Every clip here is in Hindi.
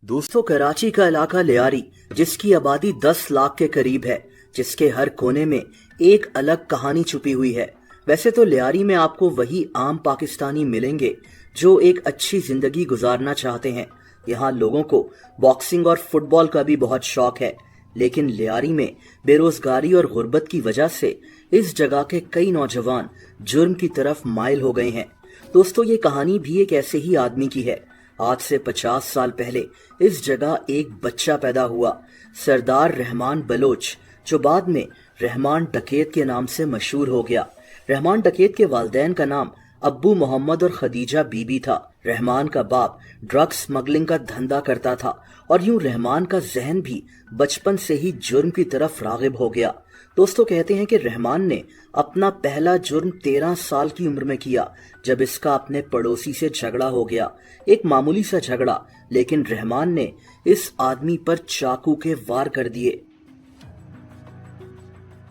दोस्तों, कराची का इलाका लियारी, जिसकी आबादी 10 लाख के करीब है, जिसके हर कोने में एक अलग कहानी छुपी हुई है। वैसे तो लियारी में आपको वही आम पाकिस्तानी मिलेंगे जो एक अच्छी जिंदगी गुजारना चाहते हैं। यहाँ लोगों को बॉक्सिंग और फुटबॉल का भी बहुत शौक है, लेकिन लियारी में बेरोजगारी और गुर्बत की वजह से इस जगह के कई नौजवान जुर्म की तरफ माइल हो गए हैं। दोस्तों, ये कहानी भी एक ऐसे ही आदमी की है। आज से 50 साल पहले इस जगह एक बच्चा पैदा हुआ, सरदार रहमान बलोच, जो बाद में रहमान डकैत के नाम से मशहूर हो गया। रहमान डकैत के वालिदैन का नाम अब्बू मोहम्मद और खदीजा बीबी था। रहमान का बाप ड्रग स्मगलिंग का धंधा करता था और यूं रहमान का जहन भी बचपन से ही जुर्म की तरफ रागिब हो गया। दोस्तों, कहते हैं कि रहमान ने अपना पहला जुर्म 13 साल की उम्र में किया, जब इसका अपने पड़ोसी से झगड़ा हो गया। एक मामूली सा झगड़ा, लेकिन रहमान ने इस आदमी पर चाकू के वार कर दिए।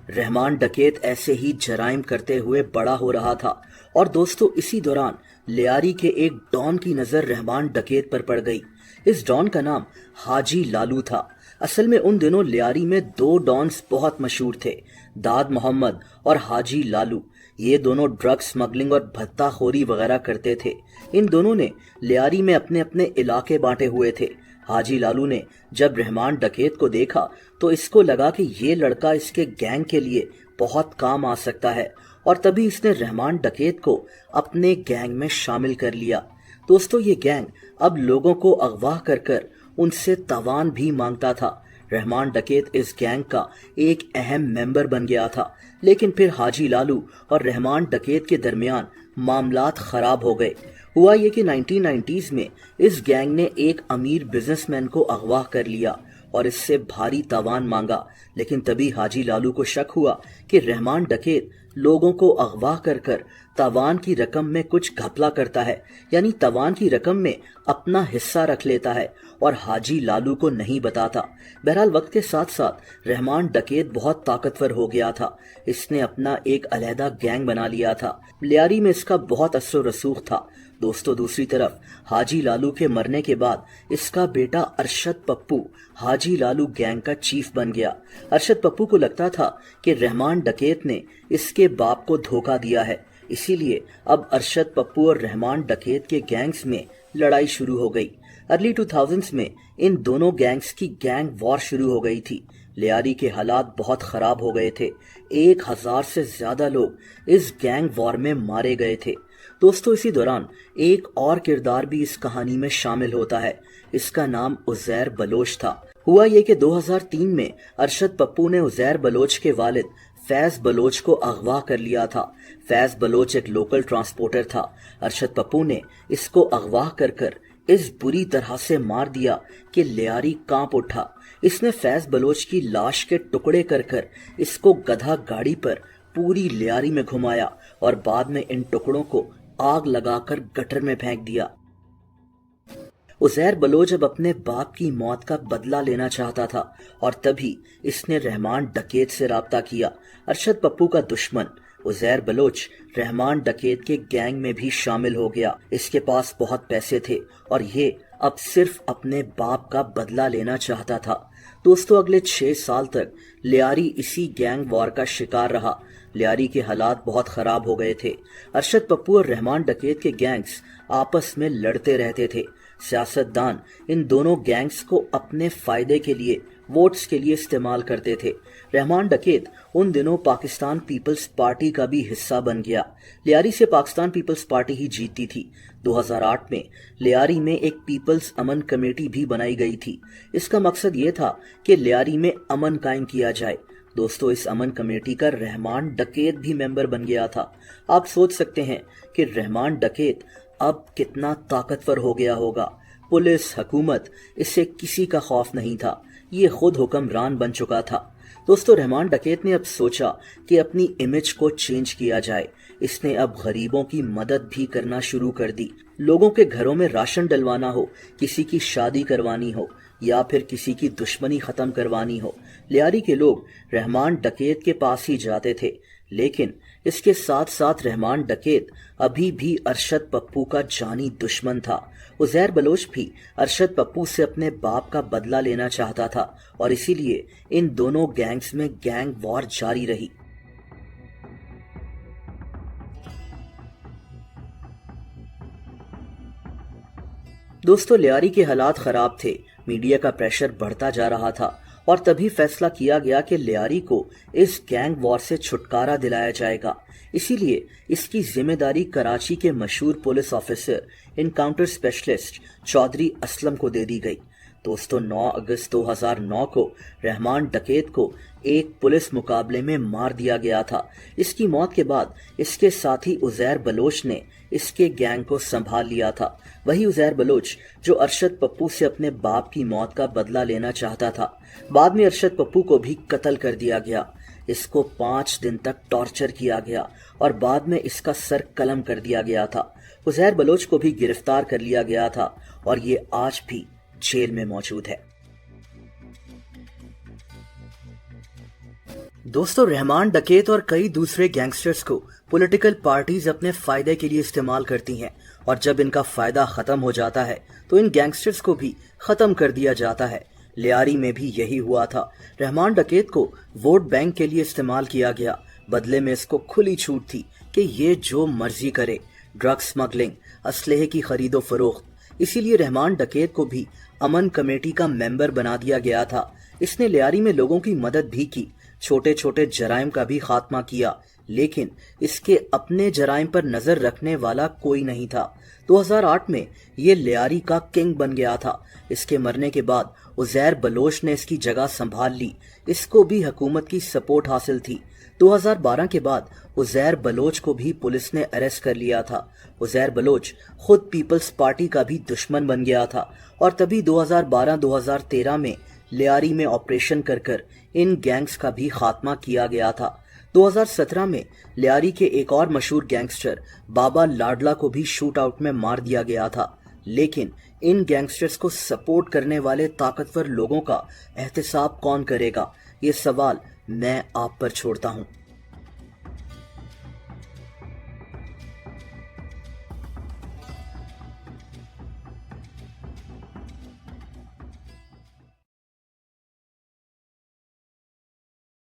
रहमान डकैत ऐसे ही जराइम करते हुए बड़ा हो रहा था और दोस्तों, इसी दौरान लियारी के एक डॉन की नजर रहमान डकैत पर पड़ गई। इस डॉन का नाम हाजी लालू था। असल में उन दिनों लियारी में दो डॉन्स बहुत मशहूर थे, दाद मोहम्मद और हाजी लालू। ये दोनों ड्रग स्मगलिंग और भत्ताखोरी वगैरह करते थे। इन दोनों ने लियारी में अपने अपने इलाके बांटे हुए थे। हाजी लालू ने जब रहमान डकैत को देखा तो इसको लगा कि ये लड़का इसके गैंग के लिए बहुत काम आ सकता है, और तभी इसने रहमान डकैत को अपने गैंग में शामिल कर लिया। दोस्तों, ये गैंग अब लोगों को अगवा कर कर उनसे तावान भी मांगता था। रहमान डकैत इस गैंग का एक अहम मेंबर बन गया था, लेकिन फिर हाजी लालू और रहमान डकैत के दरमियान मामलात खराब हो गए। हुआ ये कि 1990s में इस गैंग ने एक अमीर बिजनेसमैन को अगवा कर लिया और इससे भारी तावान मांगा। लेकिन तभी हाजी लालू को शक हुआ कि रहमान डकैत लोगों को अगवा कर कर तावान की रकम में कुछ घपला करता है, यानी तावान की रकम में अपना हिस्सा रख लेता है और हाजी लालू को नहीं बताता। बहरहाल, वक्त के साथ साथ रहमान डकैत बहुत ताकतवर हो गया था। इसने अपना एक अलहदा गैंग बना लिया था। लियारी में इसका बहुत असर रसूख था। दोस्तों, दूसरी तरफ हाजी लालू के मरने के बाद इसका बेटा अरशद पप्पू हाजी लालू गैंग का चीफ बन गया। अरशद पप्पू को लगता था कि रहमान डकैत ने इसके बाप को धोखा दिया है, इसीलिए अब अरशद पप्पू और रहमान डकैत के गैंग्स में लड़ाई शुरू हो गई। अर्ली 2000s में इन दोनों गैंग्स की गैंग वॉर शुरू हो गई थी। लियारी के हालात बहुत खराब हो गए थे। 1000 से ज्यादा लोग इस गैंग वॉर में मारे गए थे। दोस्तों, इसी दौरान एक और किरदार भी इस कहानी में शामिल होता है। इसका नाम उज़ैर बलोच था। हुआ ये कि 2003 में अरशद पप्पू ने उज़ैर बलोच के वालिद फैज बलोच को अगवा कर लिया था। फैज बलोच एक लोकल ट्रांसपोर्टर था। अरशद पप्पू ने इसको अगवा कर कर इस बुरी तरह से मार दिया कि लियारी कांप उठा। इसने फैज बलोच की लाश के टुकड़े कर कर इसको गधा गाड़ी पर पूरी लियारी में घुमाया और बाद में इन टुकड़ों को आग लगाकर गटर में फेंक दिया। उज़ैर बलोच अब अपने बाप की मौत का बदला लेना चाहता था और तभी इसने रहमान डकैत से राब्ता किया। अरशद पप्पू का दुश्मन उज़ैर बलोच रहमान डकैत के गैंग में भी शामिल हो गया। इसके पास बहुत पैसे थे और ये अब सिर्फ अपने बाप का बदला लेना चाहता था। दोस्तों, अगले 6 साल तक लियारी इसी गैंग वॉर का शिकार रहा। लियारी के हालात बहुत खराब हो गए थे। अरशद पप्पू और रहमान डकैत के गैंग्स आपस में लड़ते रहते थे। सियासतदान इन दोनों गैंग्स को अपने फायदे के लिए, वोट्स के लिए इस्तेमाल करते थे। रहमान डकैत उन दिनों पाकिस्तान पीपल्स पार्टी का भी हिस्सा बन गया। लियारी से पाकिस्तान पीपल्स पार्टी ही जीतती थी। 2008 में लियारी में एक पीपल्स अमन कमेटी भी बनाई गई थी। इसका मकसद ये था कि लियारी में अमन कायम किया जाए। दोस्तों, इस अमन कमेटी का रहमान डकैत भी मेंबर बन गया था। आप सोच सकते हैं कि रहमान डकैत अब कितना ताकतवर हो गया होगा। पुलिस, हुकूमत, इससे किसी का खौफ नहीं था। ये खुद हुक्मरान बन चुका था। दोस्तों, रहमान डकैत ने अब सोचा कि अपनी इमेज को चेंज किया जाए। इसने अब गरीबों की मदद भी करना शुरू कर दी। लोगों के घरों में राशन डलवाना हो, किसी की शादी करवानी हो या फिर किसी की दुश्मनी खत्म करवानी हो, लियारी के लोग रहमान डकैत के पास ही जाते थे। लेकिन इसके साथ साथ रहमान डकैत अभी भी अरशद पप्पू का जानी दुश्मन था। उजैर बलोच भी अरशद पप्पू से अपने बाप का बदला लेना चाहता था और इसीलिए इन दोनों गैंग्स में गैंग वॉर जारी रही। दोस्तों, लियारी के हालात खराब थे, मीडिया का प्रेशर बढ़ता जा रहा था और तभी फैसला किया गया कि लियारी को इस गैंग वॉर से छुटकारा दिलाया जाएगा। इसीलिए इसकी जिम्मेदारी कराची के मशहूर police officer encounter specialist Chaudhry Aslam को दे दी गई। दोस्तों, 9 अगस्त 2009 को रहमान डकैत को एक पुलिस मुकाबले में मार दिया गया था। इसकी मौत के बाद इसके साथी उजैर बलोच ने इसके गैंग को संभाल लिया था। वही उजैर बलोच जो अरशद पप्पू से अपने बाप की मौत का बदला लेना चाहता था। बाद में अरशद पप्पू को भी कत्ल कर दिया गया। इसको 5 दिन तक टॉर्चर किया गया और बाद में इसका सर कलम कर दिया गया था। उजैर बलोच को भी गिरफ्तार कर लिया गया था और ये आज भी जेल में मौजूद है। दोस्तों, रहमान डकैत और कई दूसरे गैंगस्टर्स को पॉलिटिकल पार्टीज अपने फायदे के लिए इस्तेमाल करती हैं और जब इनका फायदा खत्म हो जाता है तो इन गैंगस्टर्स को भी खत्म कर दिया जाता है। लियारी में भी यही हुआ था। रहमान डकैत को वोट बैंक के लिए इस्तेमाल किया गया। बदले में इसको खुली छूट थी कि ये जो मर्जी करे, ड्रग स्मगलिंग, असलहे की खरीदो फरोख्त। इसीलिए रहमान डकैत को भी अमन कमेटी का मेंबर बना दिया गया था। इसने लियारी में लोगों की मदद भी की, छोटे छोटे जराइम का भी खात्मा किया, लेकिन इसके अपने जराइम पर नजर रखने वाला कोई नहीं था। 2008 में ये लियारी का किंग बन गया था। इसके मरने के बाद उजैर बलोच ने इसकी जगह संभाल ली। इसको भी हुकूमत की सपोर्ट हासिल थी। 2012 के बाद उजैर बलोच को भी पुलिस ने अरेस्ट कर लिया था। उजैर बलोच खुद पीपल्स पार्टी का भी दुश्मन बन गया था और तभी 2012-2013 में लियारी में ऑपरेशन कर इन गैंग्स का भी खात्मा किया गया था। 2017 में लियारी के एक और मशहूर गैंगस्टर बाबा लाडला को भी शूट आउट में मार दिया गया था। लेकिन इन गैंगस्टर्स को सपोर्ट करने वाले ताकतवर लोगों का एहतसाब कौन करेगा, ये सवाल मैं आप पर छोड़ता हूं।